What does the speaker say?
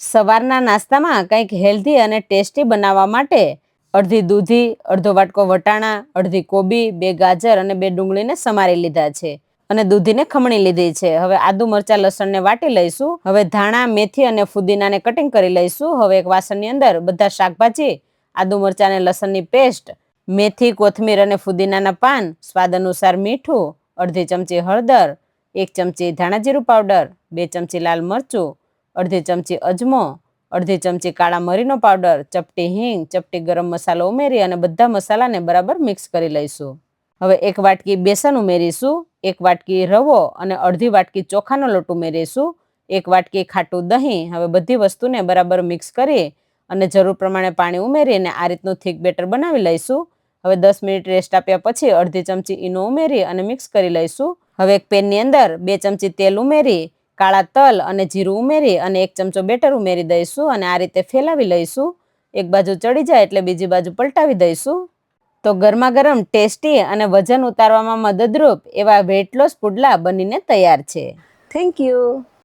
સવારના નાસ્તામાં કંઈક હેલ્ધી અને ટેસ્ટી બનાવવા માટે અડધી દૂધી, અડધો વાટકો વટાણા, અડધી કોબી, 2 ગાજર અને 2 ડુંગળીને સમારી લીધા છે અને દૂધીને ખમણી લીધી છે. હવે આદુ, મરચાં, લસણને વાટી લઈશું. હવે ધાણા, મેથી અને ફુદીનાને કટિંગ કરી લઈશું. હવે એક વાસણની અંદર બધા શાકભાજી, આદુ, મરચાં અને લસણની પેસ્ટ, મેથી, કોથમીર અને ફુદીનાના પાન, સ્વાદ અનુસાર મીઠું, અડધી ચમચી હળદર, 1 ચમચી ધાણા જીરું પાવડર, 2 ચમચી લાલ મરચું, અડધી ચમચી અજમો, અડધી ચમચી કાળા મરીનો પાવડર, ચપટી હિંગ, ચપટી ગરમ મસાલો ઉમેરી અને બધા મસાલાને બરાબર મિક્સ કરી લઈશું. હવે 1 વાટકી બેસન ઉમેરીશું, 1 વાટકી રવો અને અડધી વાટકી ચોખાનો લોટ ઉમેરીશું, 1 વાટકી ખાટું દહીં. હવે બધી વસ્તુને બરાબર મિક્સ કરી અને જરૂર પ્રમાણે પાણી ઉમેરીને આ રીતનું થીક બેટર બનાવી લઈશું. હવે 10 મિનિટ રેસ્ટ આપ્યા પછી અડધી ચમચી ઈનો ઉમેરી અને મિક્સ કરી લઈશું. હવે એક પેનની અંદર 2 ચમચી તેલ ઉમેરી, કાળા તલ અને જીરું ઉમેરી અને 1 ચમચો બેટર ઉમેરી દઈશું અને આ રીતે ફેલાવી લઈશું. એક બાજુ ચડી જાય એટલે બીજી બાજુ પલટાવી દઈશું. તો ગરમા ગરમ ટેસ્ટી અને વજન ઉતારવામાં મદદરૂપ એવા વેઇટ લોસ પુડલા બનીને તૈયાર છે. Thank you.